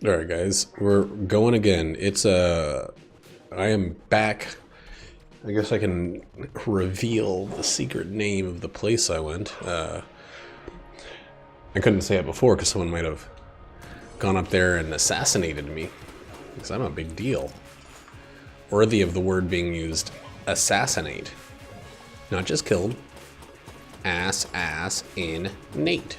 Alright guys, we're going again. I am back. I guess I can reveal the secret name of the place I went. I couldn't say it before because someone might have gone up there and assassinated me. Because I'm a big deal. Worthy of the word being used, assassinate. Not just killed. In Nate.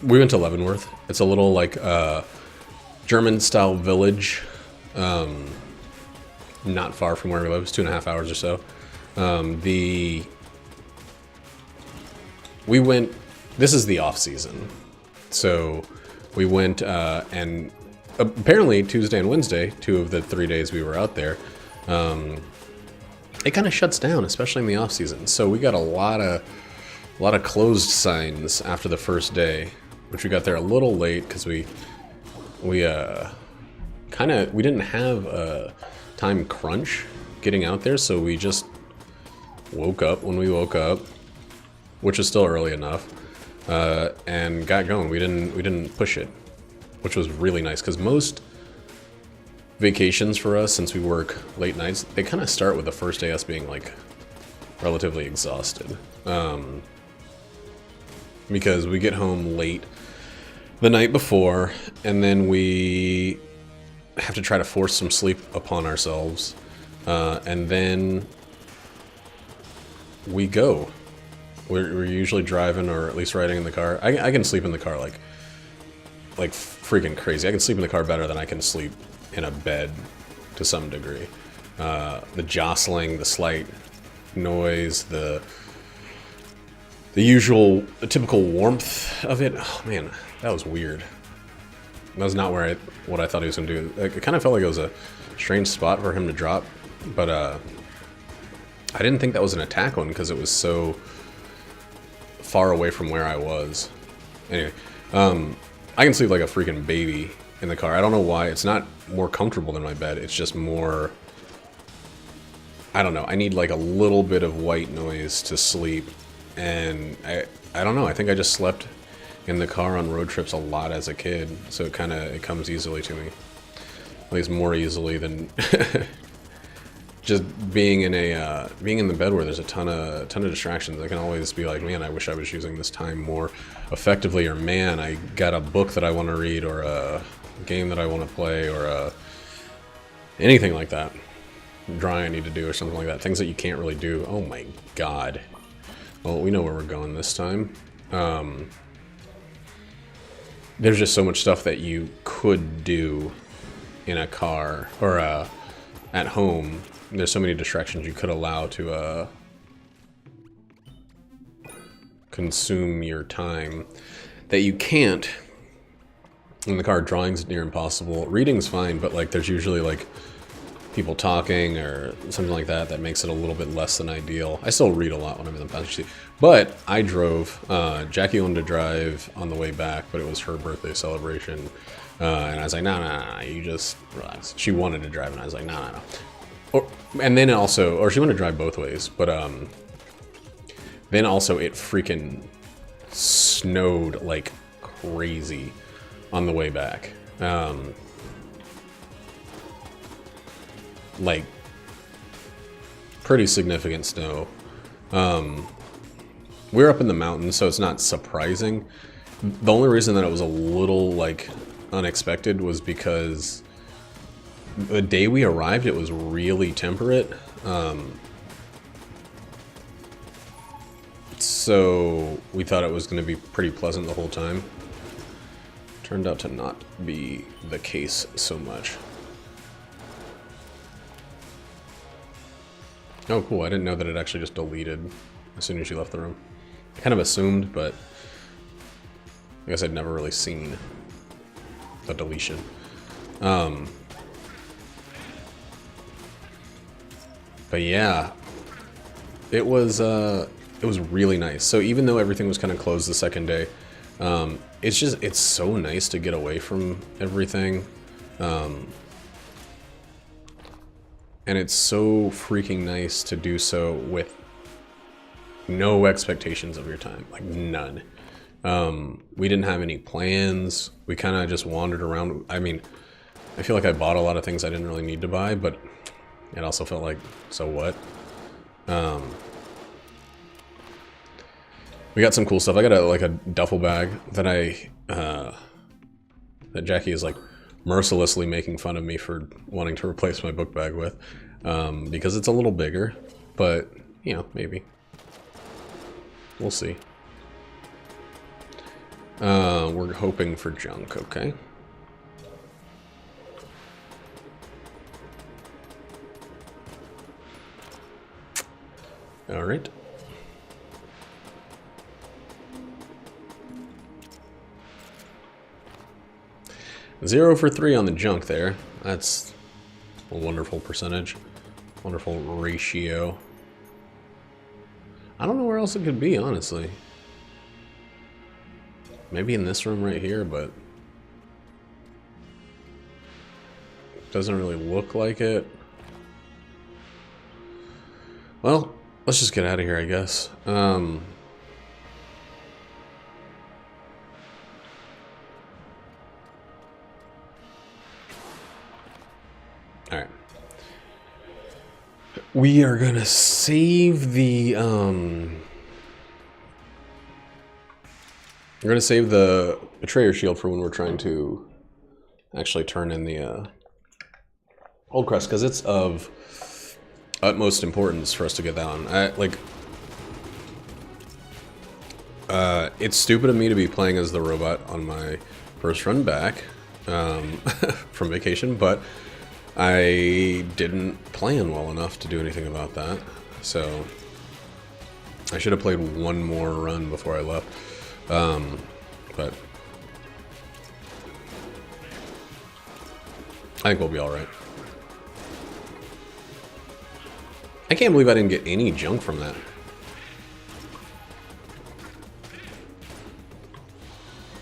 We went to Leavenworth. It's a little like German-style village, not far from where we live. It's 2.5 hours or so. We went. This is the off season, so we went and apparently Tuesday and Wednesday, 2 of the 3 days we were out there, it kind of shuts down, especially in the off season. So we got a lot of closed signs after the first day, which we got there a little late because we didn't have a time crunch getting out there, so we just woke up when we woke up, which is still early enough, and got going. We didn't push it, which was really nice because most vacations for us, since we work late nights, they kind of start with the first day us being like relatively exhausted, because we get home late the night before, and then we have to try to force some sleep upon ourselves, and then we go. We're usually driving, or at least riding in the car. I can sleep in the car like freaking crazy. I can sleep in the car better than I can sleep in a bed to some degree. The jostling, the slight noise, the usual, the typical warmth of it. Oh man, that was weird. That was not what I thought he was going to do. Like, it kind of felt like it was a strange spot for him to drop, but I didn't think that was an attack one because it was so far away from where I was. Anyway, I can sleep like a freaking baby in the car. I don't know why. It's not more comfortable than my bed. It's just more, I don't know. I need like a little bit of white noise to sleep, and I don't know. I think I just slept in the car on road trips a lot as a kid, so it comes easily to me. At least more easily than just being in the bed where there's a ton of distractions. I can always be like, man, I wish I was using this time more effectively, or man, I got a book that I want to read, or a game that I want to play, or anything like that. Drawing I need to do, or something like that. Things that you can't really do. Oh my god. Well, we know where we're going this time. There's just so much stuff that you could do in a car, or at home. There's so many distractions you could allow to consume your time that you can't in the car. Drawing's near impossible. Reading's fine, but like there's usually like people talking or something like that makes it a little bit less than ideal. I still read a lot when I'm in the passenger seat. But I drove. Jackie wanted to drive on the way back, but it was her birthday celebration. And I was like, nah, you just relax. She wanted to drive, and I was like, nah. And then also, or she wanted to drive both ways, but then also it freaking snowed like crazy on the way back. Like pretty significant snow. We're up in the mountains, so it's not surprising. The only reason that it was a little like unexpected was because the day we arrived, it was really temperate. So we thought it was going to be pretty pleasant the whole time. Turned out to not be the case so much. Oh, cool. I didn't know that it actually just deleted as soon as you left the room. Kind of assumed, but I guess I'd never really seen the deletion. But yeah, it was really nice. So even though everything was kind of closed the second day, it's so nice to get away from everything. And it's so freaking nice to do so with no expectations of your time, like none. We didn't have any plans. We kind of just wandered around. I mean, I feel like I bought a lot of things I didn't really need to buy, but it also felt like, so what? We got some cool stuff. I got a duffel bag that that Jackie is like mercilessly making fun of me for wanting to replace my book bag with, because it's a little bigger, but you know, maybe. We'll see. We're hoping for junk, okay. All right. Zero for 3 on the junk there. That's a wonderful percentage. Wonderful ratio. I don't know where else it could be, honestly. Maybe in this room right here, but doesn't really look like it. Well, let's just get out of here, I guess. Alright. We are gonna save the, we're gonna save the Betrayer Shield for when we're trying to actually turn in the, Old Crest, because it's of utmost importance for us to get that on. It's stupid of me to be playing as the robot on my first run back, from vacation, but I didn't plan well enough to do anything about that, so I should have played one more run before I left, but I think we'll be alright. I can't believe I didn't get any junk from that.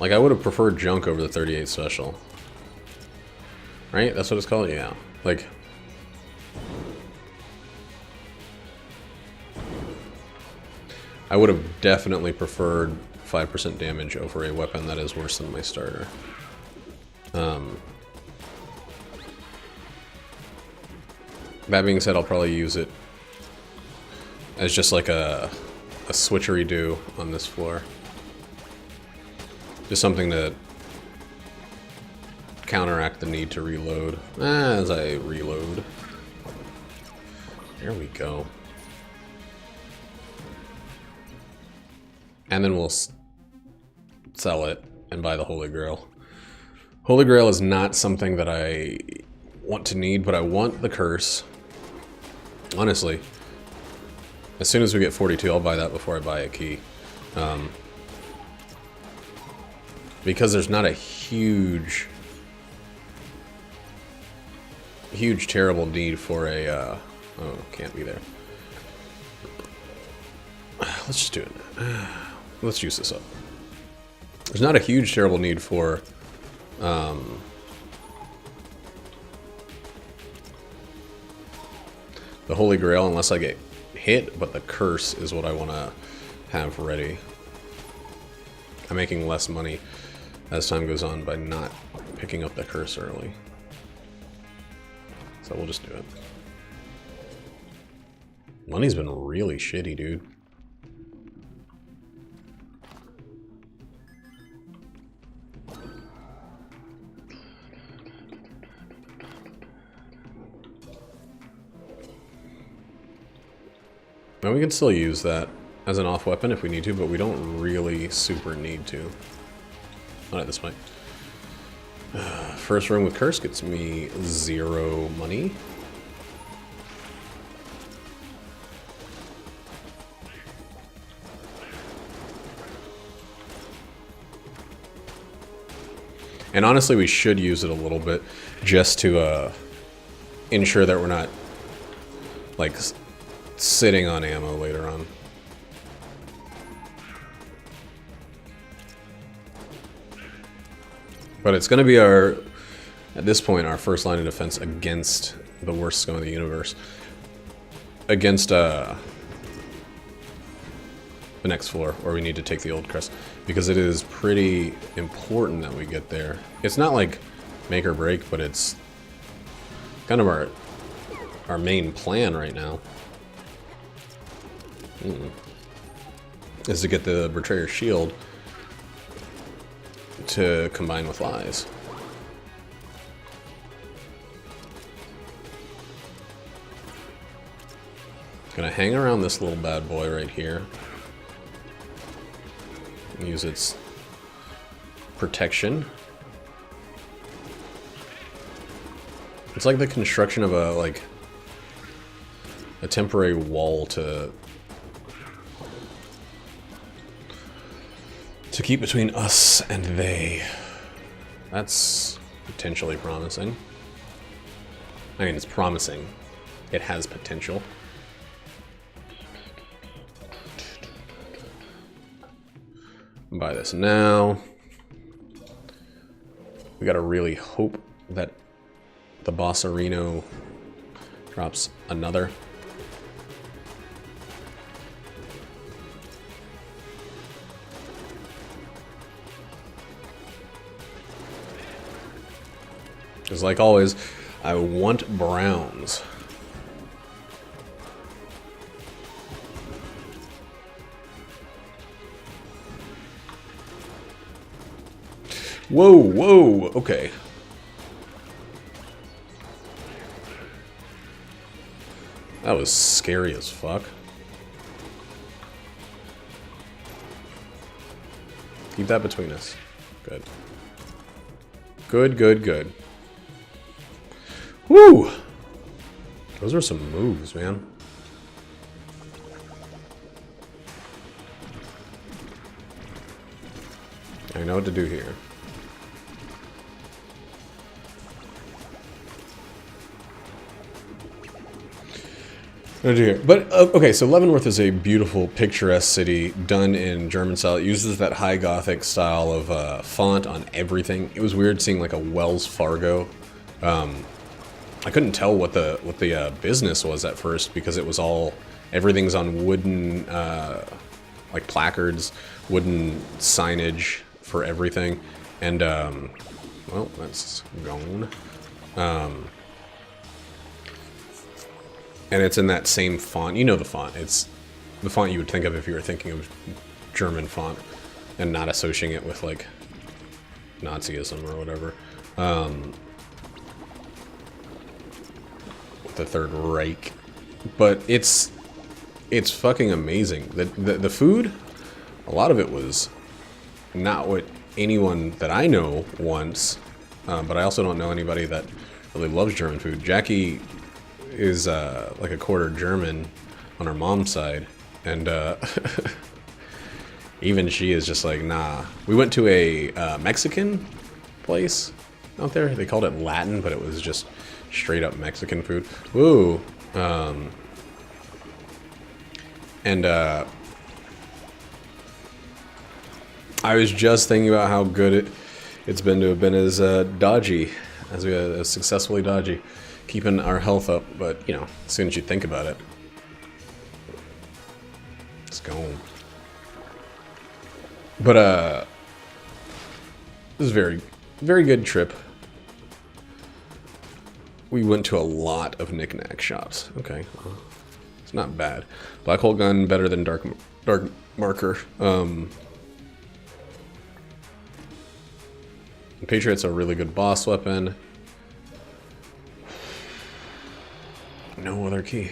Like, I would have preferred junk over the 38 special. Right? That's what it's called? Yeah. Like, I would have definitely preferred 5% damage over a weapon that is worse than my starter. That being said, I'll probably use it as just like a switchery-do on this floor. Just something to counteract the need to reload as I reload. There we go. And then we'll sell it and buy the Holy Grail. Holy Grail is not something that I want to need, but I want the curse. Honestly, as soon as we get 42, I'll buy that before I buy a key. Because there's not a huge terrible need for a, oh, can't be there. Let's just do it. Let's juice this up. There's not a huge terrible need for, the Holy Grail unless I get hit, but the curse is what I want to have ready. I'm making less money as time goes on by not picking up the curse early. So we'll just do it. Money's been really shitty, dude. Now we can still use that as an off weapon if we need to, but we don't really super need to. Not at this point. First room with curse gets me 0 money. And honestly, we should use it a little bit just to ensure that we're not like sitting on ammo later on. But it's going to be our, at this point, our first line of defense against the worst scum of the universe. Against the next floor, where we need to take the Old Crest. because it is pretty important that we get there. It's not like make or break, but it's kind of our main plan right now. Is to get the Betrayer's Shield to combine with Lies. Gonna hang around this little bad boy right here. Use its protection. It's like the construction of a temporary wall to keep between us and they. That's potentially promising. I mean, it's promising. It has potential. Buy this now. We gotta really hope that the Bossarino drops another. Because like always, I want browns. Whoa, whoa, okay. That was scary as fuck. Keep that between us. Good. Good, good, good. Woo! Those are some moves, man. I know what to do here. But, okay, so Leavenworth is a beautiful, picturesque city done in German style. It uses that high Gothic style of font on everything. It was weird seeing like a Wells Fargo. I couldn't tell what the business was at first because it was all, everything's on wooden, like placards, wooden signage for everything. And, well, that's gone. And it's in that same font. You know the font. It's the font you would think of if you were thinking of German font and not associating it with, like, Nazism or whatever. The Third Reich. But it's fucking amazing. The food, a lot of it was not what anyone that I know wants. But I also don't know anybody that really loves German food. Jackie is like a quarter German on her mom's side, and even she is just like, nah. We went to a Mexican place out there. They called it Latin, but it was just straight up Mexican food. Ooh. And I was just thinking about how good it's been to have been as dodgy, as we as successfully dodgy. Keeping our health up, but, you know, as soon as you think about it, it's gone. But, this is a very, very good trip. We went to a lot of knick-knack shops. Okay, well, it's not bad. Black Hole Gun better than Dark Marker. Patriot's a really good boss weapon. No other key.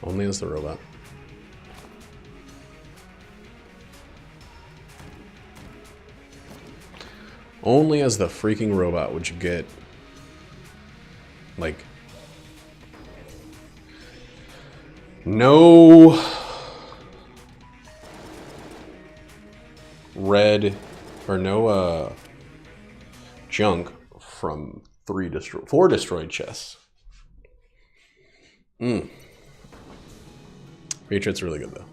Only as the robot. Only as the freaking robot would you get, like, no red, or no junk from 4 destroyed chests. Patriot's really good though.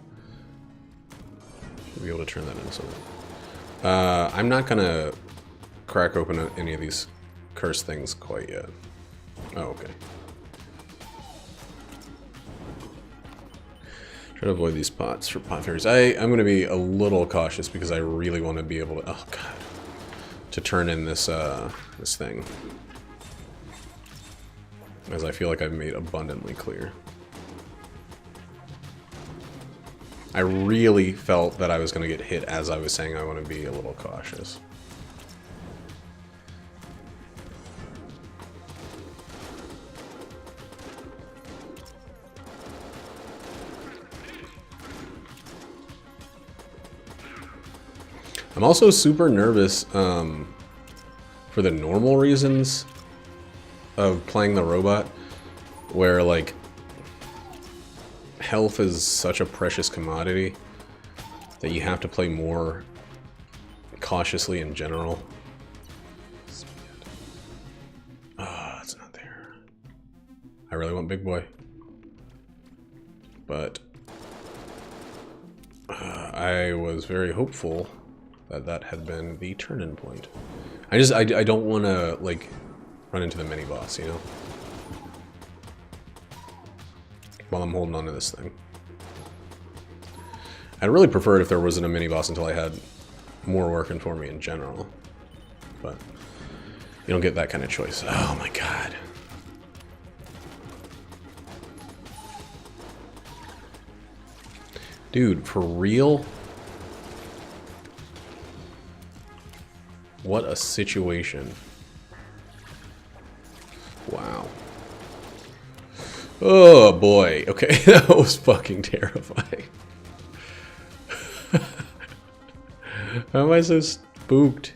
Should be able to turn that into something. I'm not gonna crack open any of these curse things quite yet. Oh, okay. Try to avoid these spots for pot fairies. I'm going to be a little cautious because I really want to be able to... Oh, God. To turn in this, this thing. As I feel like I've made abundantly clear. I really felt that I was going to get hit as I was saying I want to be a little cautious. I'm also super nervous for the normal reasons of playing the robot, where like health is such a precious commodity that you have to play more cautiously in general. Ah, it's not there. I really want Big Boy, but I was very hopeful that that had been the turn-in point. I don't want to like run into the mini boss, you know, while I'm holding on to this thing. I'd really prefer it if there wasn't a mini boss until I had more working for me in general, but you don't get that kind of choice. Oh my God. Dude, for real? What a situation. Wow. Oh boy. Okay, that was fucking terrifying. How am I so spooked?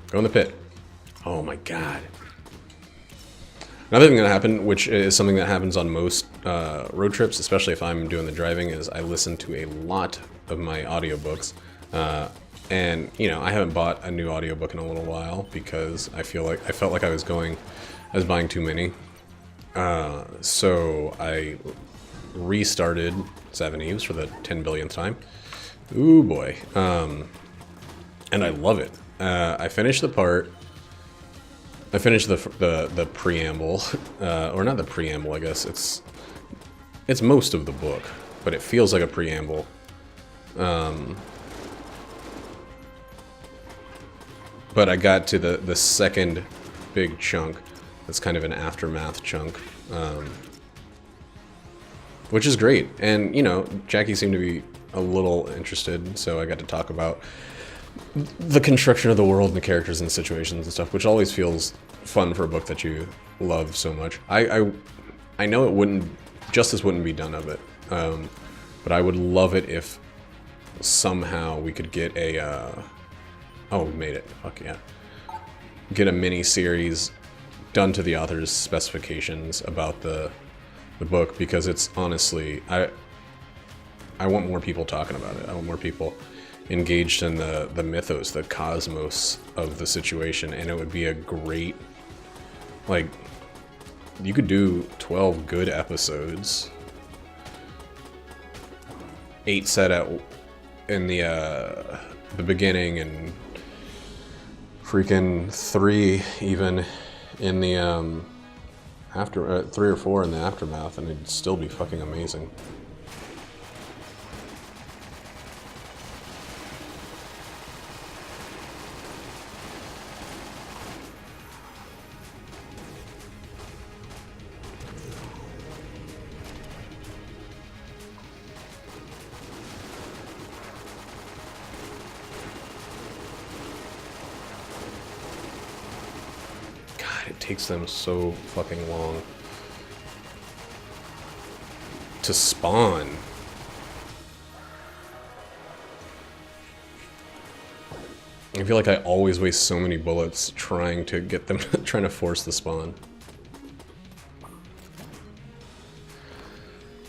Go in the pit. Oh my God. Another thing that happened, which is something that happens on most road trips, especially if I'm doing the driving, is I listen to a lot of my audiobooks. And, you know, I haven't bought a new audiobook in a little while because I felt like I was buying too many. So I restarted Seven Eves for the 10 billionth time. Ooh boy. And I love it. I finished the part. I finished the preamble, or not the preamble. I guess it's most of the book, but it feels like a preamble. But I got to the second big chunk. That's kind of an aftermath chunk, which is great. And you know, Jackie seemed to be a little interested, so I got to talk about the construction of the world and the characters and situations and stuff, which always feels fun for a book that you love so much. I know justice wouldn't be done of it, but I would love it if somehow we could get a oh, we made it. Fuck yeah. Get a mini series done to the author's specifications about the book, because it's honestly, I want more people talking about it. I want more people engaged in the mythos, the cosmos of the situation, and it would be a great, like, you could do 12 good episodes, 8 set in the beginning, and freaking 3 even in the after 3 or 4 in the aftermath, and it'd still be fucking amazing. It takes them so fucking long to spawn. I feel like I always waste so many bullets trying to get them, trying to force the spawn.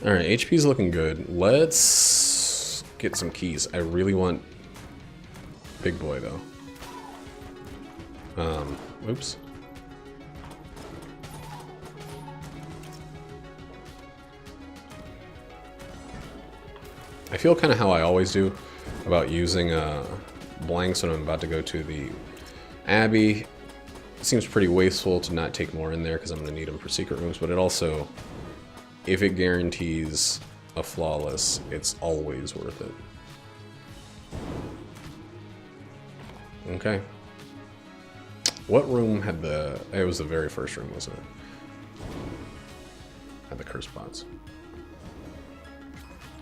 Alright, HP's looking good. Let's get some keys. I really want Big Boy though. Oops. I feel kind of how I always do about using blanks when I'm about to go to the Abbey. It seems pretty wasteful to not take more in there because I'm going to need them for secret rooms, but it also, if it guarantees a flawless, it's always worth it. Okay. What room had the... It was the very first room, wasn't it? Had the curse pots.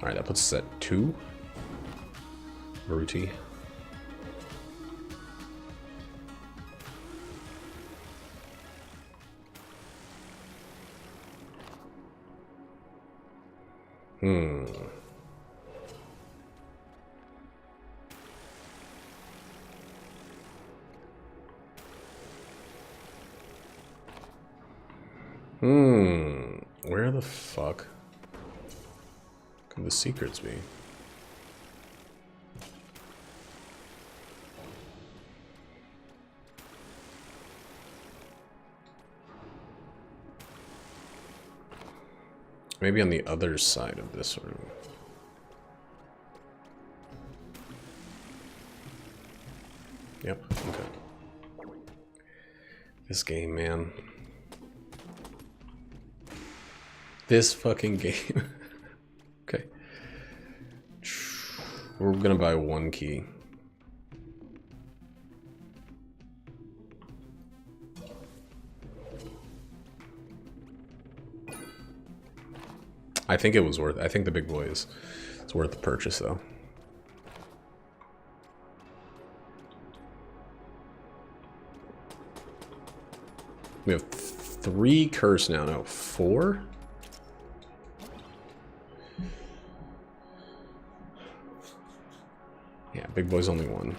Alright, that puts us at 2. Bruty. Where the fuck could the secrets be? Maybe on the other side of this room. Yep, okay. This game, man. This fucking game. Okay. We're gonna buy 1 key. I think it was worth... I think the big boy is... It's worth the purchase, though. We have 3 curse now. No, 4? Yeah, big boy's only 1.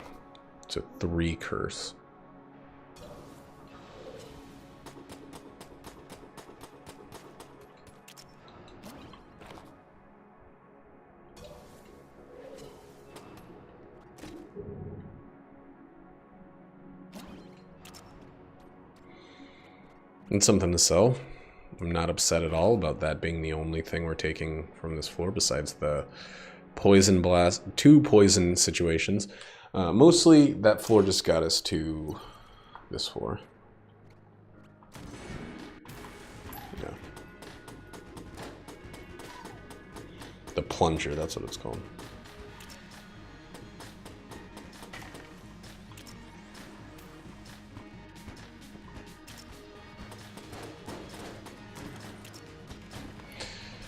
So 3 curse. And something to sell. I'm not upset at all about that being the only thing we're taking from this floor besides the poison blast, 2 poison situations. Mostly that floor just got us to this floor. Yeah. The plunger, that's what it's called.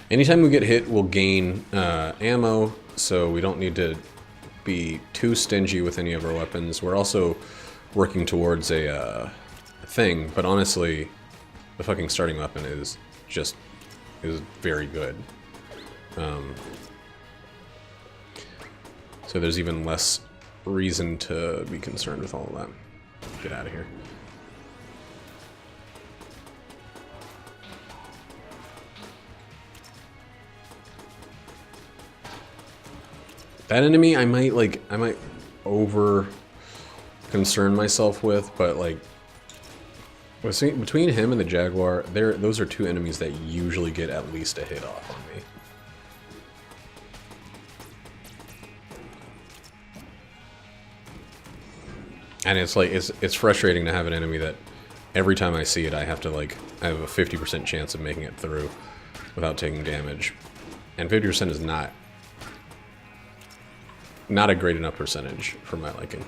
Anytime we get hit, we'll gain ammo, so we don't need to be too stingy with any of our weapons. We're also working towards a thing, but honestly, the fucking starting weapon is very good. So there's even less reason to be concerned with all of that. Get out of here. That enemy, I might over concern myself with, but like between him and the Jaguar, those are 2 enemies that usually get at least a hit off on me. And it's like it's frustrating to have an enemy that every time I see it, I have a 50% chance of making it through without taking damage, and 50% is not a great enough percentage for my liking.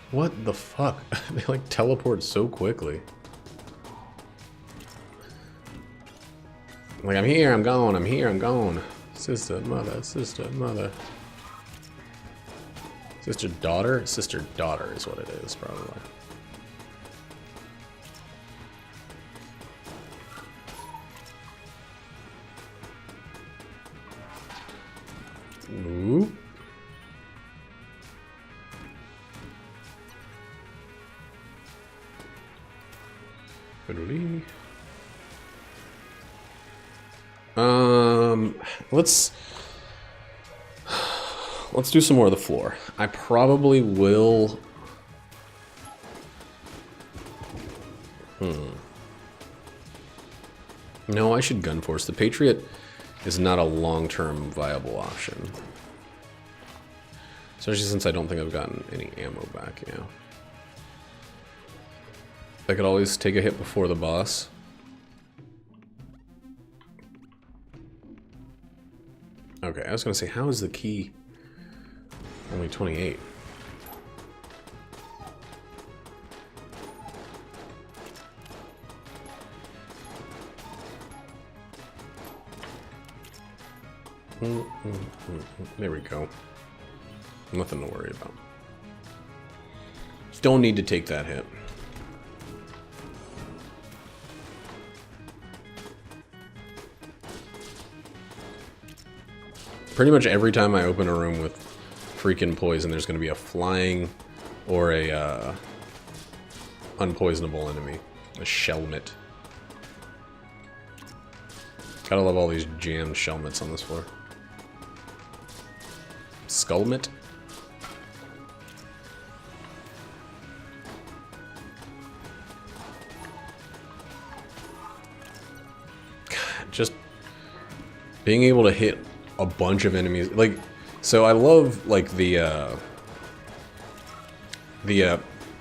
What the fuck? They like teleport so quickly. Like, I'm here, I'm gone, I'm here, I'm gone. Sister, mother, sister, mother. Sister, daughter? Sister, daughter is what it is, probably. Ooh. Let's do some more of the floor. I probably will No, I should gun force. The Patriot is not a long-term viable option. Especially since I don't think I've gotten any ammo back, yeah. I could always take a hit before the boss. Okay, I was gonna say, how is the key only 28? There we go. Nothing to worry about. Don't need to take that hit. Pretty much every time I open a room with freaking poison, there's going to be a flying or a unpoisonable enemy. A shelmet. Gotta love all these jammed shelmets on this floor. Skullmet? God, just being able to hit a bunch of enemies, like, so I love like the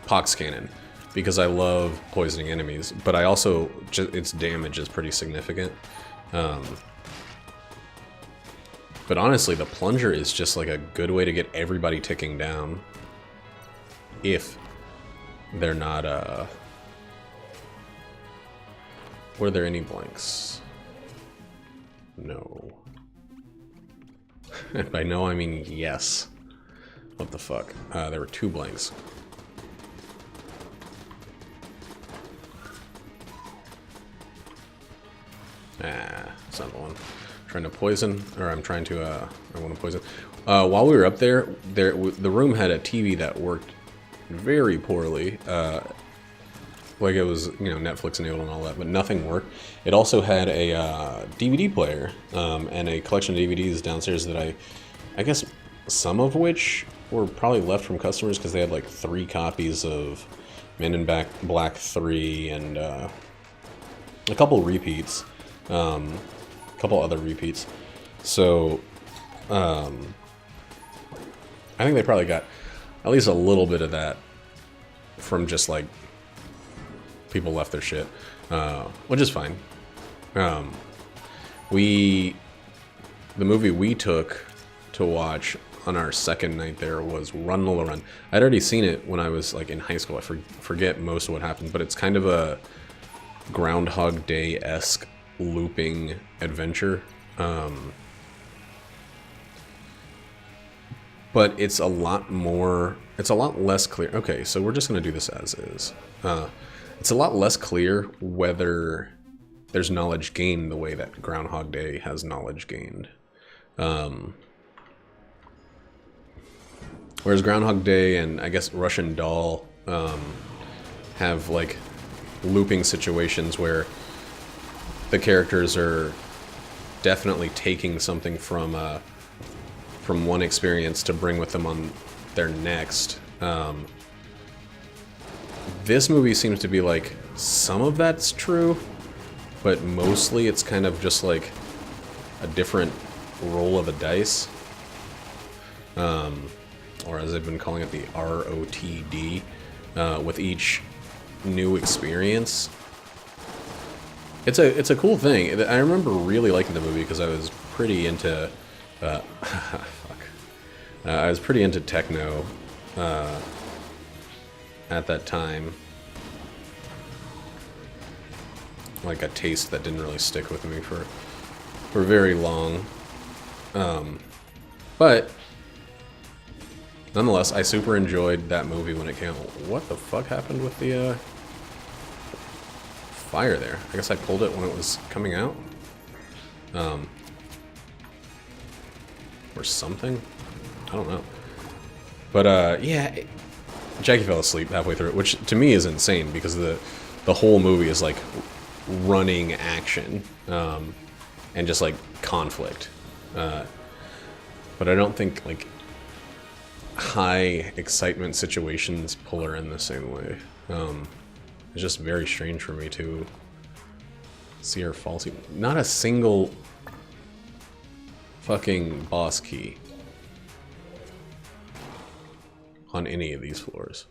pox cannon because I love poisoning enemies, but I also just its damage is pretty significant. But honestly, the plunger is just like a good way to get everybody ticking down if they're not were there any blanks? No. And by no, I mean yes. What the fuck? There were 2 blanks. Ah, it's not the one. Trying to poison, or I'm trying to, I want to poison. While we were up there, the room had a TV that worked very poorly. Like it was, you know, Netflix enabled and all that, but nothing worked. It also had a DVD player and a collection of DVDs downstairs that I guess some of which were probably left from customers because they had like 3 copies of Men in Black 3 and a couple repeats, a couple other repeats. So I think they probably got at least a little bit of that from just like people left their shit, which is fine. The movie we took to watch on our second night there was Run Lola Run. I'd already seen it when I was like in high school. I forget most of what happened, but it's kind of a Groundhog Day-esque looping adventure. But it's a lot less clear. Okay, so we're just gonna do this as is. It's a lot less clear whether there's knowledge gained the way that Groundhog Day has knowledge gained. Whereas Groundhog Day and I guess Russian Doll have like looping situations where the characters are definitely taking something from one experience to bring with them on their next. This movie seems to be like some of that's true, but mostly it's kind of just like a different roll of the dice. Or as I've been calling it, the ROTD, with each new experience. It's a cool thing. I remember really liking the movie because I was pretty into I was pretty into techno at that time. Like a taste that didn't really stick with me for very long. But nonetheless, I super enjoyed that movie when it came out. What the fuck happened with the fire there? I guess I pulled it when it was coming out. Or something? I don't know. But yeah, Jackie fell asleep halfway through it, which to me is insane because the whole movie is like running action and just like conflict. But I don't think like high excitement situations pull her in the same way. It's just very strange for me to Sierra Falsey. Not a single fucking boss key on any of these floors.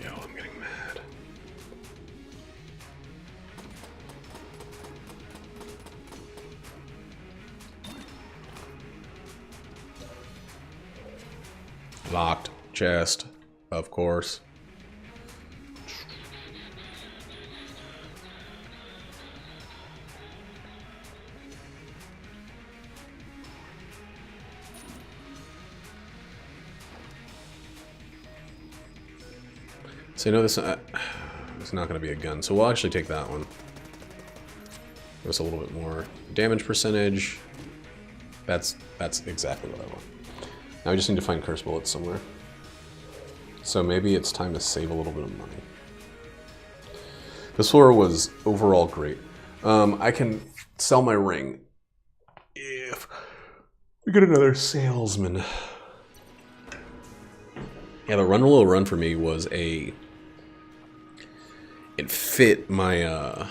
Yo, I'm getting mad. Locked chest, of course. So you know this it's not going to be a gun, so we'll actually take that one. Give us a little bit more damage percentage. That's exactly what I want. Now we just need to find curse bullets somewhere. So maybe it's time to save a little bit of money. This floor was overall great. I can sell my ring if we get another salesman. Yeah, the Run Little Run for me was it fit my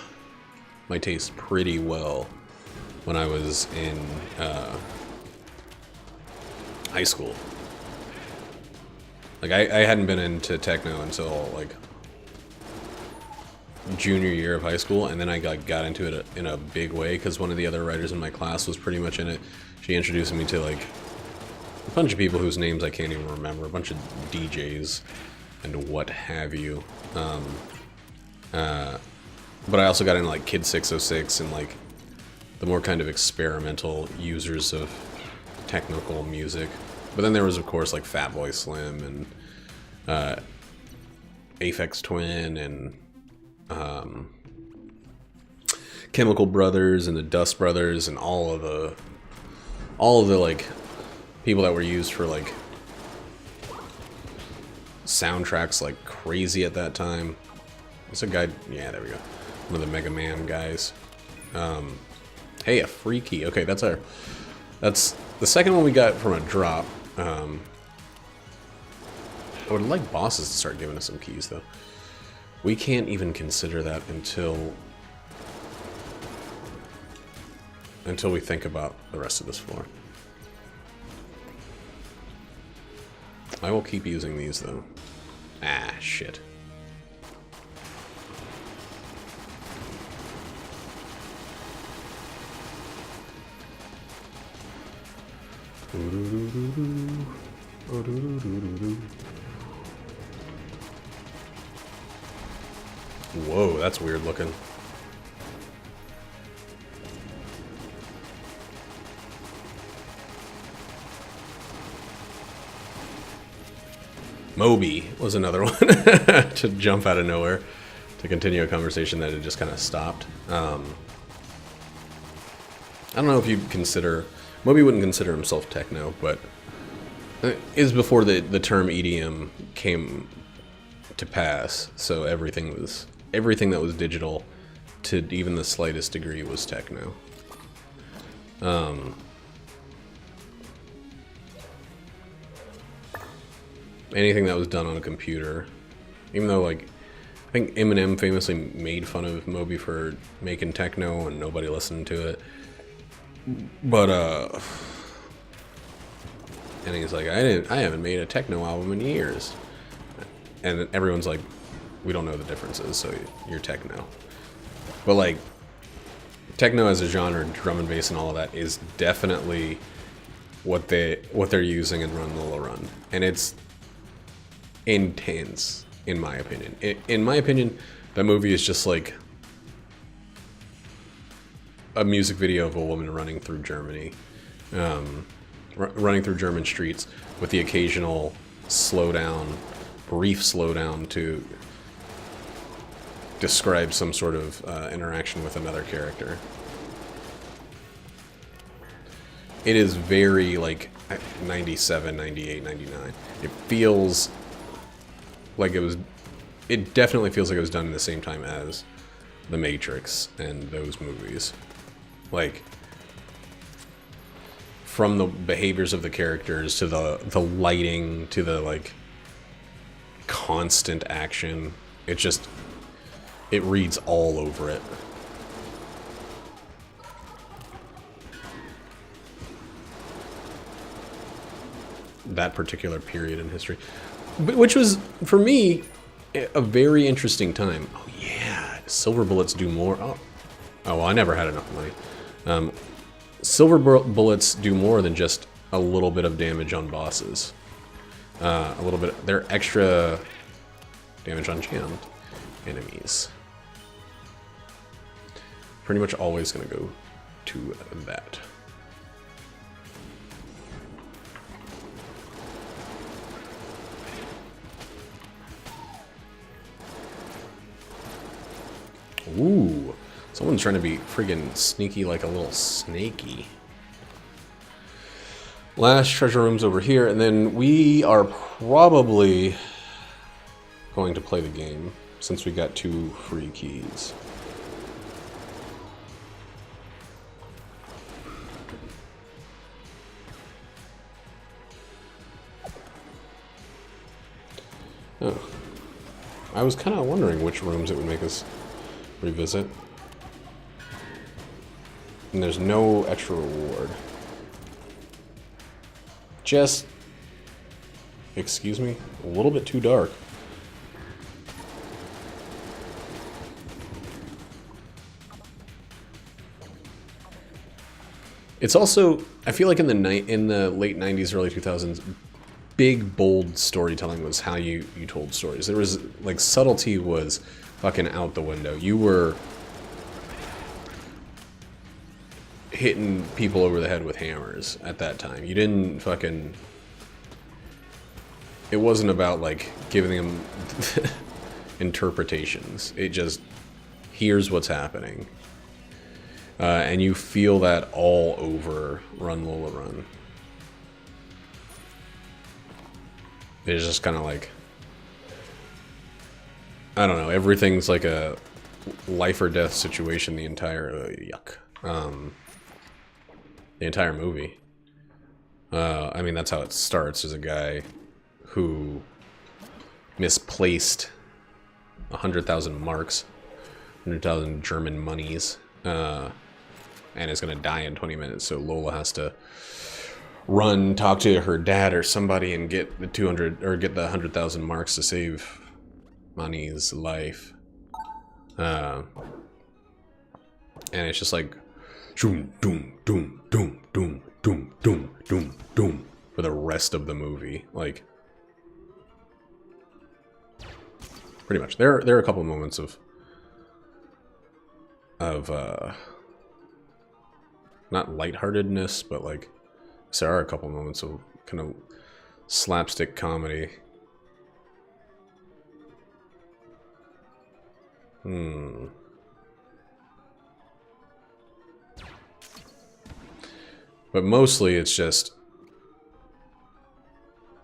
my taste pretty well when I was in high school. Like I hadn't been into techno until like junior year of high school, and then I got into it in a big way because one of the other writers in my class was pretty much in it. She introduced me to like a bunch of people whose names I can't even remember, a bunch of DJs and what have you. But I also got into like Kid 606 and like the more kind of experimental users of technical music. But then there was, of course, like Fatboy Slim and Aphex Twin and Chemical Brothers and the Dust Brothers and all of the like people that were used for like soundtracks like crazy at that time. It's a guy, yeah, there we go. One of the Mega Man guys. Hey, a free key. Okay, that's the second one we got from a drop. I would like bosses to start giving us some keys, though. We can't even consider that until we think about the rest of this floor. I will keep using these, though. Ah, shit. Whoa, that's weird looking. Moby was another one to jump out of nowhere to continue a conversation that had just kind of stopped. I don't know if you'd consider... Moby wouldn't consider himself techno, but it is before the term EDM came to pass. So everything that was digital, to even the slightest degree, was techno. Anything that was done on a computer, even though like I think Eminem famously made fun of Moby for making techno and nobody listened to it. But and he's like, I haven't made a techno album in years, and everyone's like, we don't know the differences, so you're techno. But like, techno as a genre, drum and bass and all of that is definitely what they're using in Run Lola Run, and it's intense in my opinion. In my opinion, that movie is just like a music video of a woman running through Germany, running through German streets with the occasional brief slowdown to describe some sort of interaction with another character. It is very like 97, 98, 99. It feels like it definitely feels like it was done in the same time as The Matrix and those movies. Like, from the behaviors of the characters to the lighting to the like constant action, it reads all over it. that particular period in history, which was, for me, a very interesting time. Oh yeah, silver bullets do more. Oh, well, I never had enough money. Silver bullets do more than just a little bit of damage on bosses. A little bit. They're extra damage on jammed enemies. Pretty much always going to go to that. Ooh, someone's trying to be friggin' sneaky like a little snaky. Last treasure room's over here, and then we are probably going to play the game since we got 2 free keys. Oh. I was kind of wondering which rooms it would make us revisit. And there's no extra reward. Just, excuse me, a little bit too dark. It's also, I feel like in the late 90s, early 2000s, big, bold storytelling was how you told stories. There was, like, subtlety was fucking out the window. You were hitting people over the head with hammers at that time. You didn't fucking... It wasn't about, like, giving them interpretations. It just, here's what's happening. And you feel that all over Run Lola Run. It's just kind of like, I don't know, everything's like a life or death situation the entire, the entire movie. I mean, that's how it starts, as a guy who misplaced 100,000 marks, 100,000 German monies, and is going to die in 20 minutes, so Lola has to run, talk to her dad or somebody, and get the 200 or get the 100,000 marks to save Mani's life. And it's just like doom, doom, doom, doom, doom, doom, doom, doom, doom for the rest of the movie. Like, pretty much. There are a couple moments of not lightheartedness, but like, there are a couple moments of kind of slapstick comedy. But mostly it's just,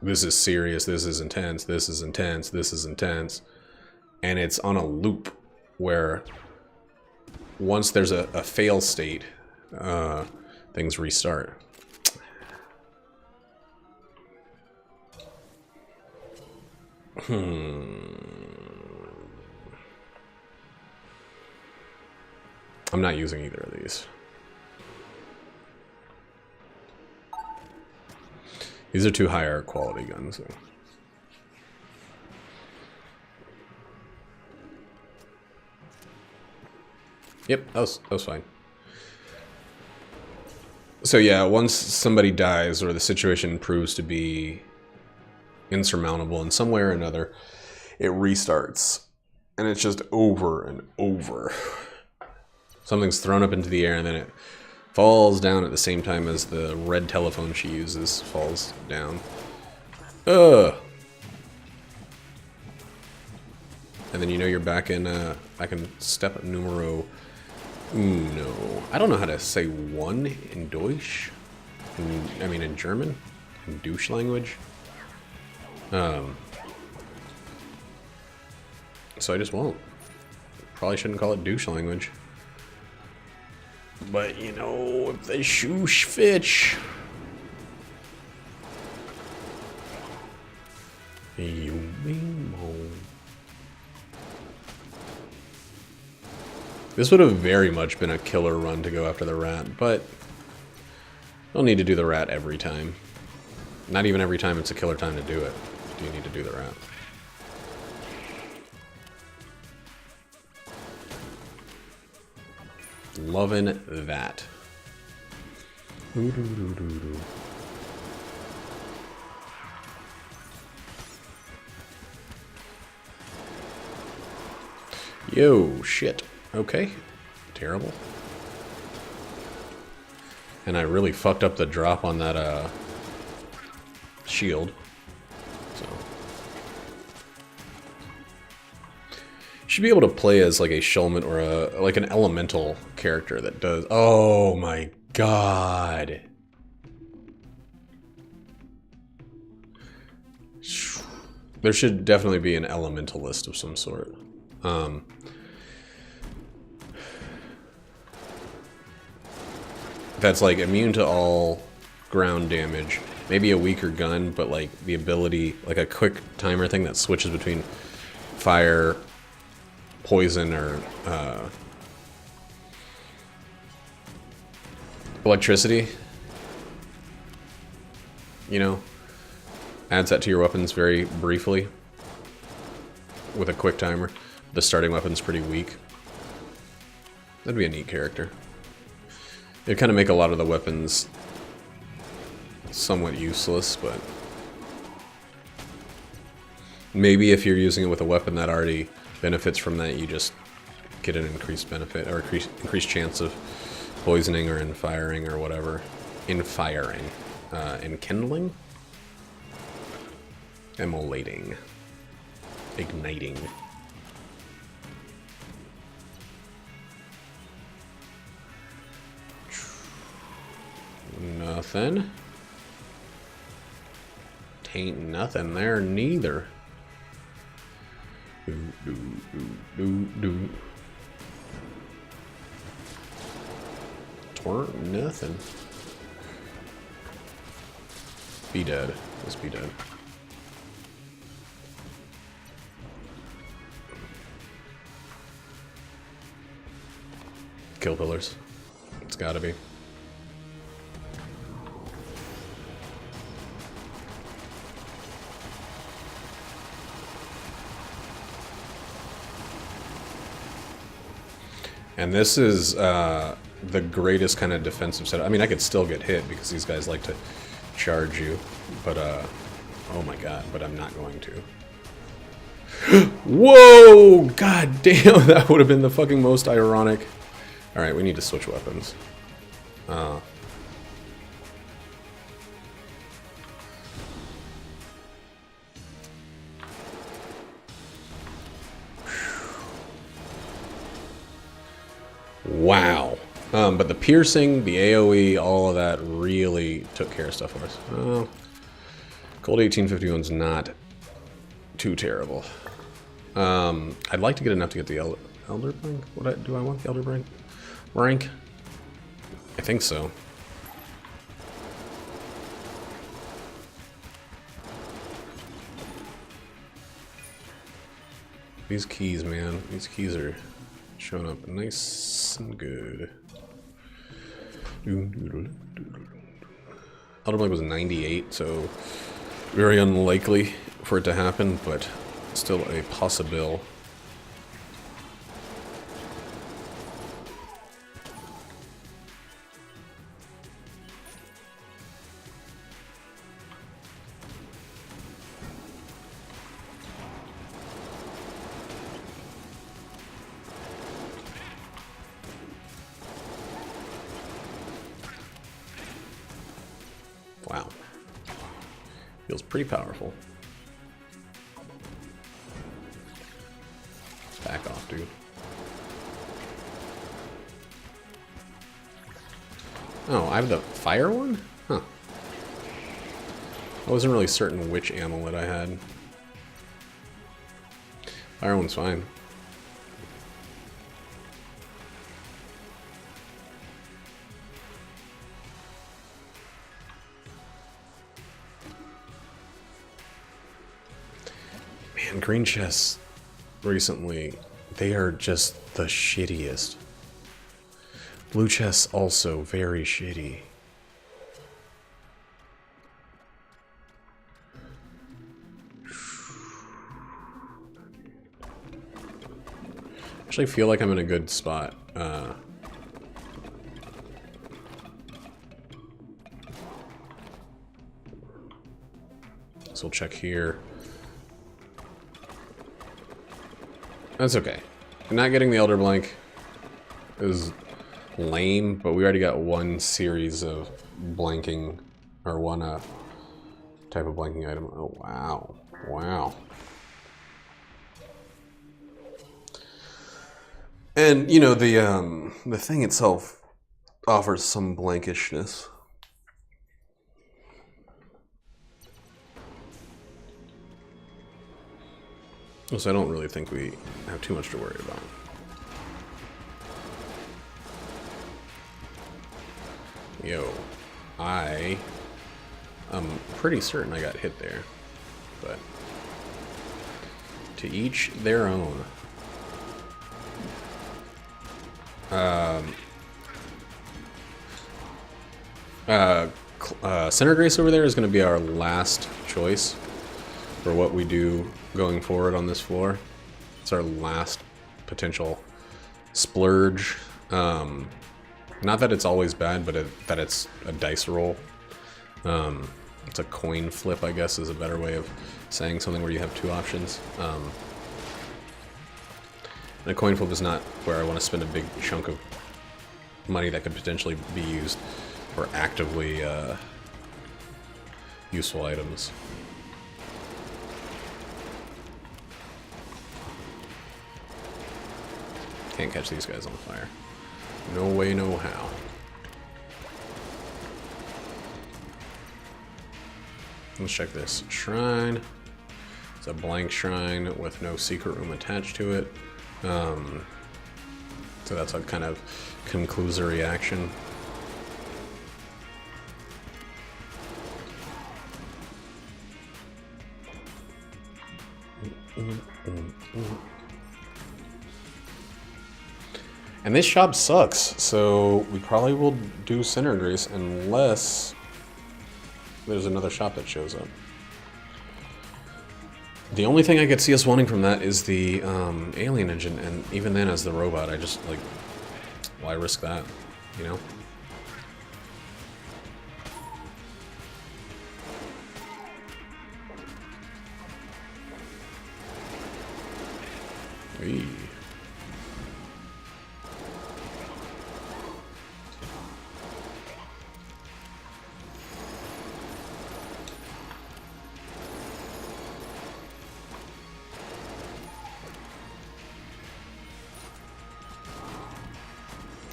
this is serious, this is intense, this is intense, this is intense. And it's on a loop where once there's a fail state, things restart. I'm not using either of these. These are 2 higher quality guns. So. Yep, that was fine. So yeah, once somebody dies or the situation proves to be insurmountable in some way or another, it restarts. And it's just over and over. Something's thrown up into the air and then it falls down at the same time as the red telephone she uses falls down. Ugh. And then you know you're back in step numero uno. I don't know how to say one in Deutsch. I mean in German, in douche language. So I just won't. Probably shouldn't call it douche language. But you know, if the shoosh fitch. You mean mo. This would have very much been a killer run to go after the rat, but don't need to do the rat every time. Not even every time it's a killer time to do it. Do you need to do the route? Loving that. Yo, shit. Okay. Terrible. And I really fucked up the drop on that, shield. So. Should be able to play as, like, a shellman or like an elemental character that does... Oh, my God. There should definitely be an elementalist of some sort. That's like immune to all ground damage. Maybe a weaker gun, but like the ability, like a quick timer thing that switches between fire, poison, or electricity. You know, adds that to your weapons very briefly with a quick timer. The starting weapon's pretty weak. That'd be a neat character. It'd kind of make a lot of the weapons somewhat useless, but maybe if you're using it with a weapon that already benefits from that, you just get an increased benefit or increased chance of poisoning or infiring or whatever. Infiring. Enkindling? Immolating. Igniting. Nothing. Tain't nothing there neither. Twerk nothing. Be dead. Let's be dead. Kill pillars. It's gotta be. And this is the greatest kind of defensive setup. I mean, I could still get hit because these guys like to charge you, but oh my god, but I'm not going to. Whoa! God damn, that would have been the fucking most ironic. Alright, we need to switch weapons. Wow. But the piercing, the AoE, all of that really took care of stuff for us. Cold 1851's not too terrible. I'd like to get enough to get the Elder rank. Do I want the Elder rank? I think so. These keys, man. These keys are showing up nice and good. Elder Blade was 98, so very unlikely for it to happen, but still a possibility. Wow. Feels pretty powerful. Back off, dude. Oh, I have the fire one? Huh. I wasn't really certain which amulet I had. Fire one's fine. Man, green chests recently, they are just the shittiest. Blue chests also very shitty. Actually feel like I'm in a good spot. So we'll check here. That's okay. Not getting the Elder Blank is lame, but we already got one series of blanking, or one type of blanking item. Oh, wow. Wow. And, you know, the thing itself offers some blankishness. So I don't really think we have too much to worry about. Yo, I'm pretty certain I got hit there, but to each their own. Center Grace over there is going to be our last choice for what we do going forward on this floor. It's our last potential splurge. Not that it's always bad, but that it's a dice roll. It's a coin flip, I guess, is a better way of saying something where you have two options. And a coin flip is not where I want to spend a big chunk of money that could potentially be used for actively useful items. Can't catch these guys on fire. No way, no how. Let's check this shrine. It's a blank shrine with no secret room attached to it. So that's a kind of conclusory action. And this shop sucks, so we probably will do Center Grace unless there's another shop that shows up. The only thing I could see us wanting from that is the alien engine, and even then as the robot, I just, like, why risk that, you know? Eee.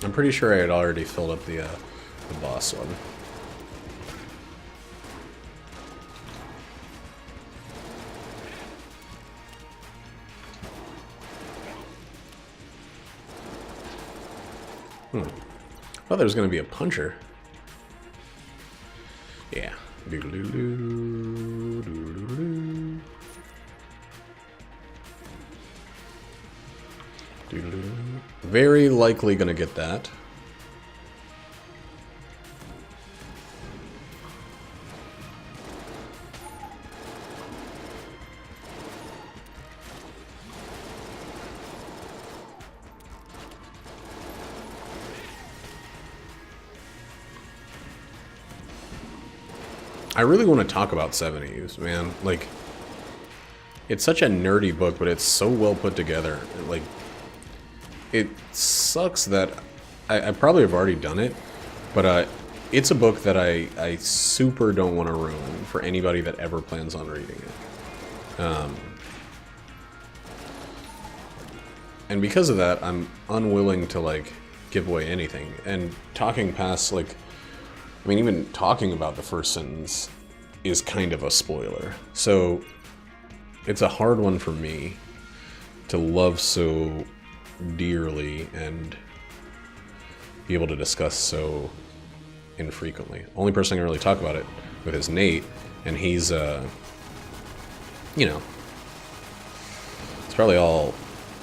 I'm pretty sure I had already filled up the boss one. I thought there was going to be a puncher. Yeah. Doo-doo-doo, doo-doo-doo. Doo-doo-doo. Very likely going to get that. I really want to talk about 70s, man. Like, it's such a nerdy book, but it's so well put together. Like, it sucks that I probably have already done it, but it's a book that I super don't want to ruin for anybody that ever plans on reading it. And because of that, I'm unwilling to, like, give away anything. And talking past, like, I mean, even talking about the first sentence is kind of a spoiler. So it's a hard one for me to love so dearly and be able to discuss so infrequently. Only person I can really talk about it with is Nate, and he's, you know, it's probably all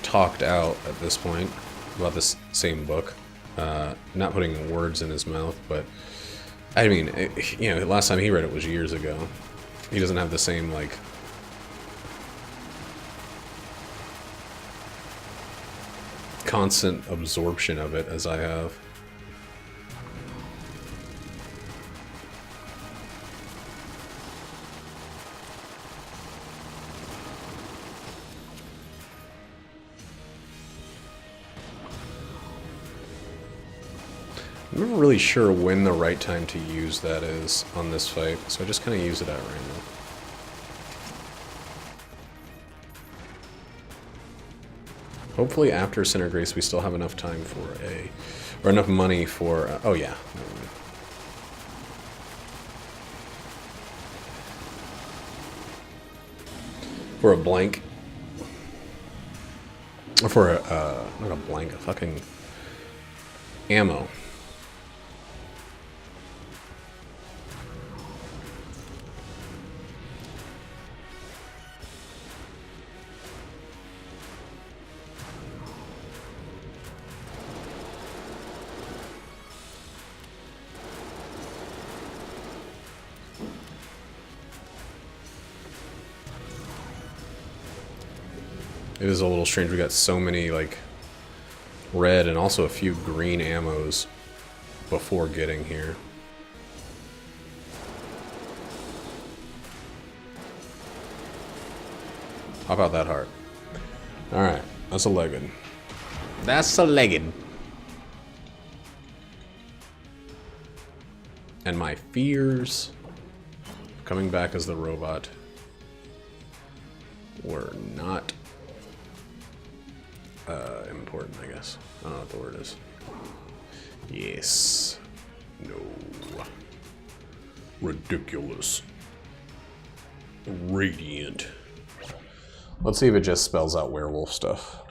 talked out at this point about this same book. Not putting words in his mouth, but I mean, you know, last time he read it was years ago. He doesn't have the same, like, constant absorption of it as I have. I'm not really sure when the right time to use that is on this fight, so I just kind of use it at random. Hopefully after Center Grace we still have enough time for a... or enough money for... oh yeah. For a blank. Or for a... not a blank, a fucking... ammo. It is a little strange. We got so many, like, red and also a few green ammos before getting here. How about that heart? Alright, that's a legged. That's a legged. And my fears coming back as the robot were not important, I guess. I don't know what the word is. Yes. No. Ridiculous. Radiant. Let's see if it just spells out werewolf stuff.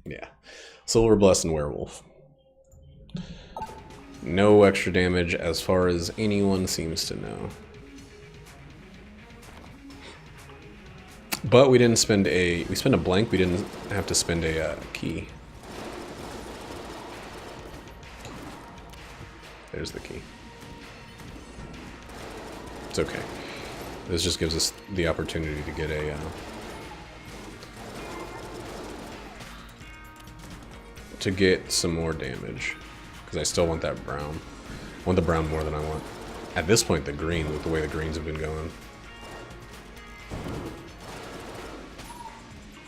Yeah. Silver Blessed and Werewolf. No extra damage as far as anyone seems to know. But we didn't spend a... we spent a blank, we didn't have to spend a key. There's the key. It's okay. This just gives us the opportunity to get a... to get some more damage. Because I still want that brown. I want the brown more than I want, at this point, the green, with the way the greens have been going.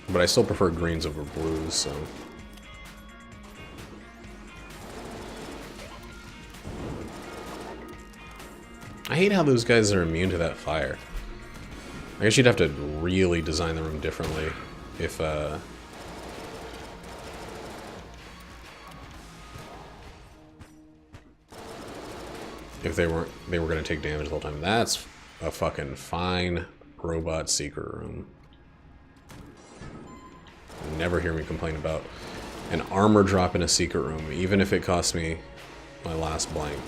But I still prefer greens over blues, so... I hate how those guys are immune to that fire. I guess you'd have to really design the room differently if, if they were going to take damage the whole time. That's a fucking fine robot secret room. Never hear me complain about an armor drop in a secret room, even if it costs me my last blank.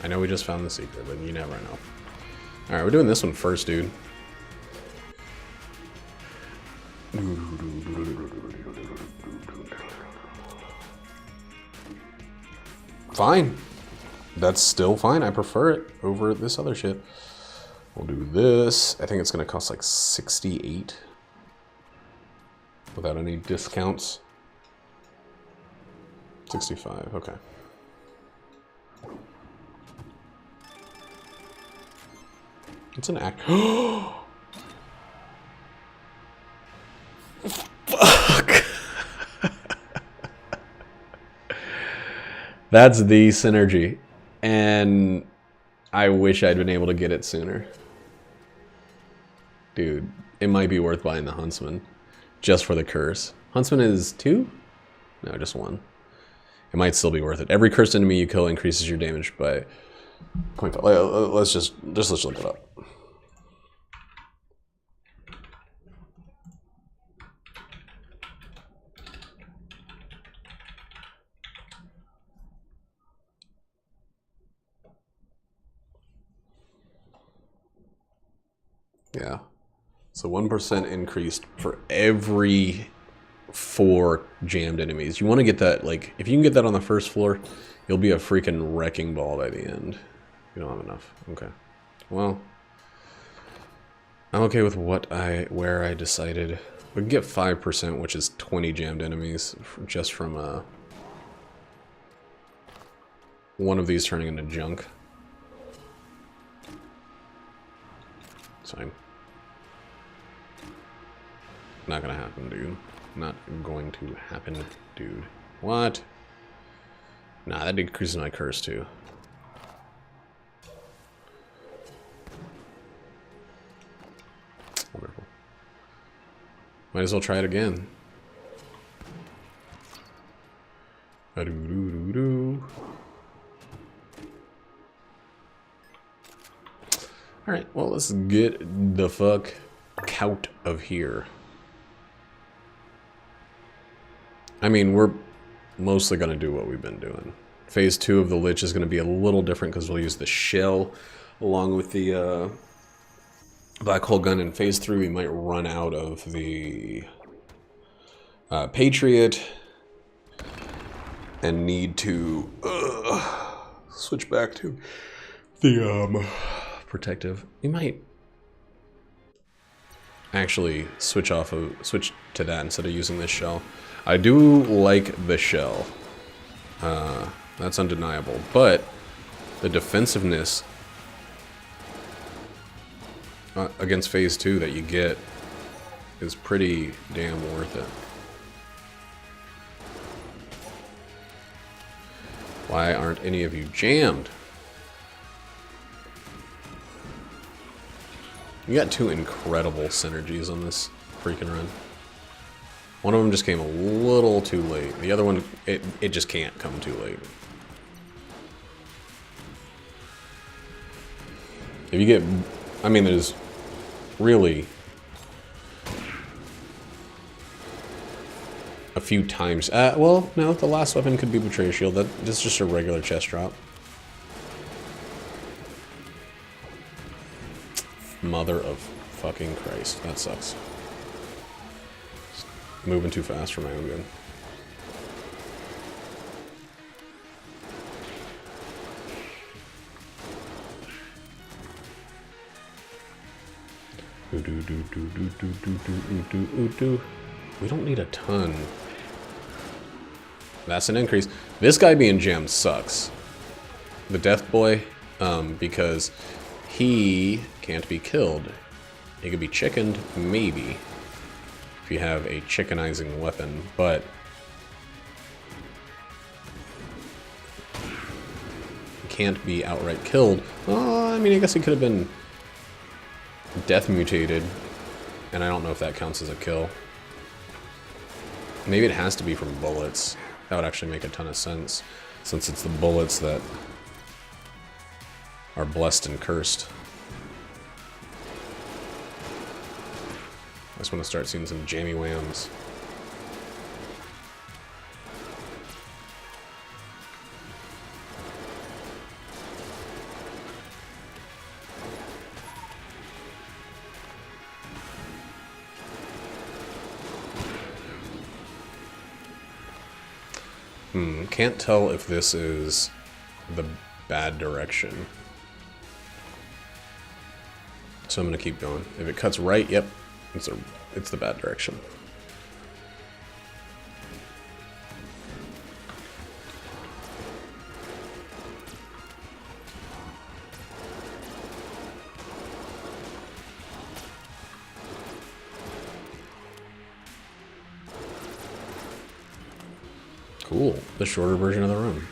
I know we just found the secret, but you never know. Alright, we're doing this one first, dude. Fine. That's still fine. I prefer it over this other shit. We'll do this. I think it's going to cost like 68 without any discounts. 65. Okay. It's an act. Fuck. That's the synergy. And I wish I'd been able to get it sooner. Dude, it might be worth buying the Huntsman. Just for the curse. Huntsman is 2? No, just 1. It might still be worth it. Every cursed enemy you kill increases your damage by 0.5. Let's just look it up. Yeah. So 1% increased for every 4 jammed enemies. You want to get that, like, if you can get that on the first floor, you'll be a freaking wrecking ball by the end. You don't have enough. Okay. Well, I'm okay with where I decided. We can get 5%, which is 20 jammed enemies, just from one of these turning into junk. It's fine. Not gonna happen, dude. Not going to happen, dude. What? Nah, that decreases my curse, too. Wonderful. Might as well try it again. Alright, well, let's get the fuck out of here. I mean, we're mostly going to do what we've been doing. Phase 2 of the Lich is going to be a little different because we'll use the shell along with the black hole gun. In Phase 3, we might run out of the Patriot and need to switch back to the protective. We might actually switch to that instead of using this shell. I do like the shell. That's undeniable. But the defensiveness against Phase 2 that you get is pretty damn worth it. Why aren't any of you jammed? You got 2 incredible synergies on this freaking run. One of them just came a little too late. The other one, it just can't come too late. If you get, I mean, there's really a few times. Well, no, the last weapon could be Betrayal Shield. That's just a regular chest drop. Mother of fucking Christ. That sucks. Moving too fast for my own good. We don't need a ton. That's an increase. This guy being jammed sucks. The Death Boy, because he can't be killed. He could be chickened, maybe, if you have a chickenizing weapon, but he can't be outright killed. I mean, I guess he could have been death mutated, and I don't know if that counts as a kill. Maybe it has to be from bullets. That would actually make a ton of sense, since it's the bullets that are blessed and cursed. I just want to start seeing some jammy whams. Can't tell if this is the bad direction. So I'm gonna keep going. If it cuts right, yep, it's the bad direction. Cool. The shorter version of the run.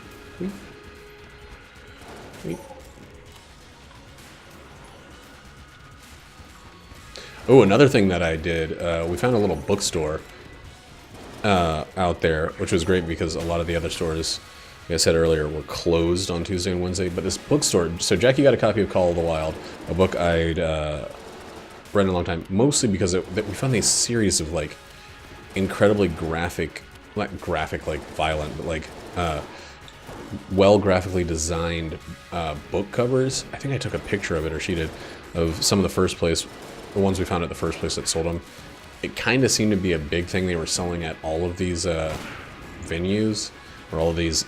Sweet. Oh, another thing that I did, we found a little bookstore out there, which was great because a lot of the other stores, like I said earlier, were closed on Tuesday and Wednesday. But this bookstore, so Jackie got a copy of Call of the Wild, a book I'd read in a long time, mostly because we found these series of like incredibly graphic, not graphic like violent, but like well graphically designed book covers. I think I took a picture of it, or she did, of some of the first the ones we found at the first place that sold them, it kind of seemed to be a big thing they were selling at all of these venues, or all of these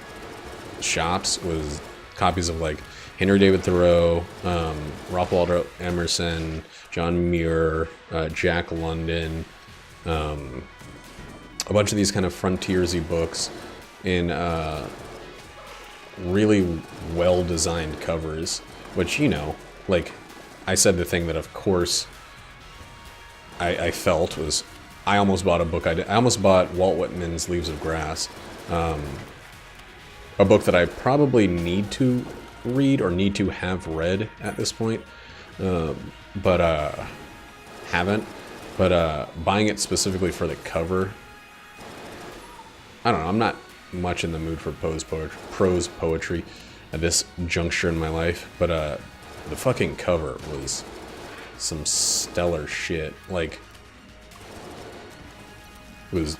shops, was copies of like Henry David Thoreau, Ralph Waldo Emerson, John Muir, Jack London, a bunch of these kind of frontiersy books in really well-designed covers, which, you know, like I said, the thing that of course I felt was I almost bought a book. I almost bought Walt Whitman's Leaves of Grass, a book that I probably need to read or need to have read at this point, but haven't. But buying it specifically for the cover, I don't know. I'm not much in the mood for prose poetry at this juncture in my life, but the fucking cover was some stellar shit. Like, it was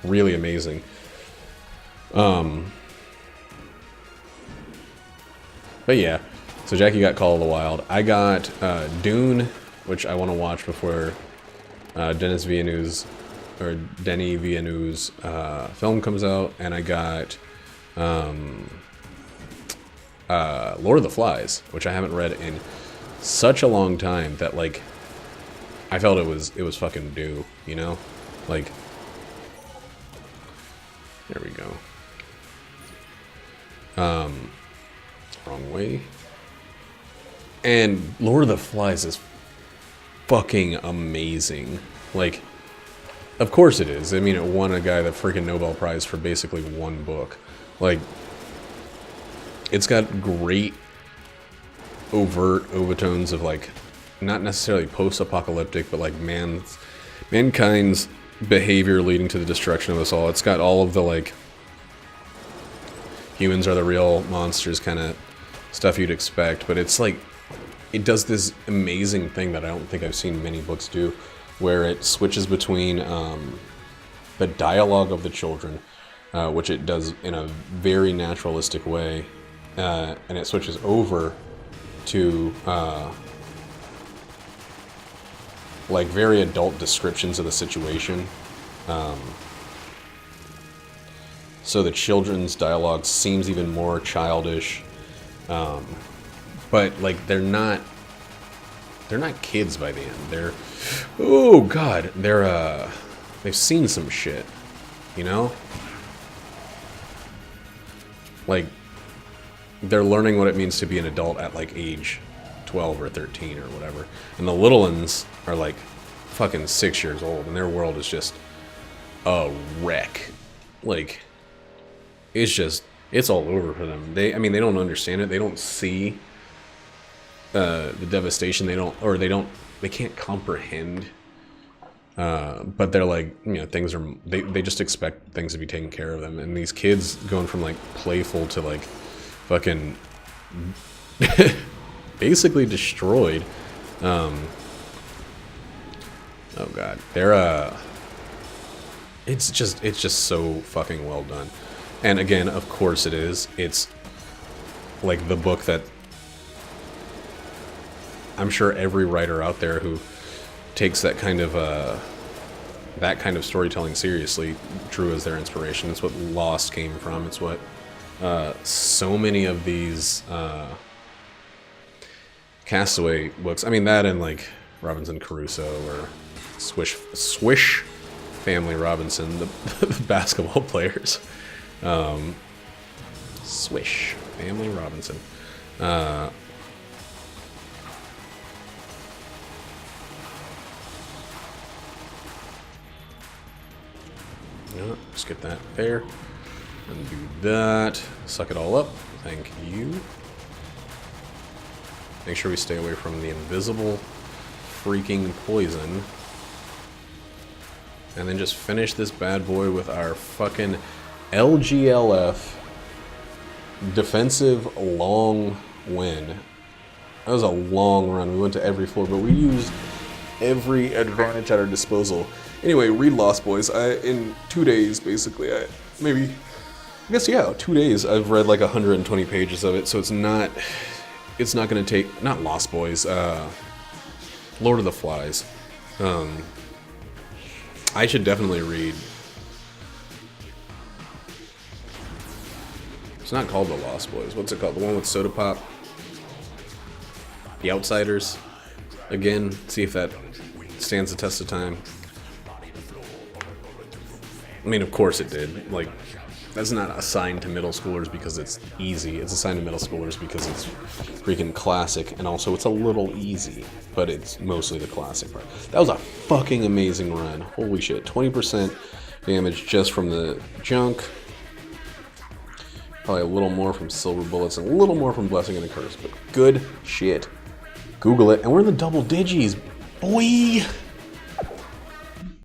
really amazing. But yeah, so Jackie got Call of the Wild. I got Dune, which I want to watch before Denis Villeneuve's film comes out, and I got Lord of the Flies, which I haven't read in such a long time that, like, I felt it was fucking due, you know? Like, there we go. Wrong way. And Lord of the Flies is fucking amazing. Like, of course it is. I mean, it won a guy the freaking Nobel Prize for basically one book. Like, it's got great overt overtones of, like, not necessarily post-apocalyptic, but like mankind's behavior leading to the destruction of us all. It's got all of the, like, humans are the real monsters kind of stuff you'd expect, but it's like, it does this amazing thing that I don't think I've seen many books do, where it switches between the dialogue of the children, which it does in a very naturalistic way, and it switches over to like very adult descriptions of the situation. So the children's dialogue seems even more childish, but like they're not kids by the end. They're, oh god, they've seen some shit, you know? Like, they're learning what it means to be an adult at like age 12 or 13 or whatever. And the little ones are like fucking 6 years old, and their world is just a wreck. Like, it's all over for them. They don't understand it. They don't see the devastation. They can't comprehend. But they're like, you know, they just expect things to be taken care of them. And these kids going from like playful to like fucking basically destroyed. Oh god, it's just so fucking well done. And again, of course it is. It's like the book that I'm sure every writer out there who takes that kind of storytelling seriously drew as their inspiration. It's what Lost came from. It's what so many of these Castaway books. I mean, that and like Robinson Crusoe or Swish Family Robinson, the basketball players. Swish Family Robinson. Just get that there. And do that. Suck it all up. Thank you. Make sure we stay away from the invisible freaking poison. And then just finish this bad boy with our fucking LGLF defensive long win. That was a long run. We went to every floor, but we used every advantage at our disposal. Anyway, read Lost Boys. In 2 days, basically, 2 days, I've read like 120 pages of it, so it's not going to take, not Lost Boys, Lord of the Flies. I should definitely read. It's not called The Lost Boys. What's it called? The one with Soda Pop? The Outsiders? Again, see if that stands the test of time. I mean, of course it did. Like, that's not assigned to middle schoolers because it's easy. It's assigned to middle schoolers because it's freaking classic, and also it's a little easy, but it's mostly the classic part. That was a fucking amazing run. Holy shit. 20% damage just from the junk. Probably a little more from Silver Bullets and a little more from Blessing and a Curse, but good shit. Google it, and we're in the double digis, boy!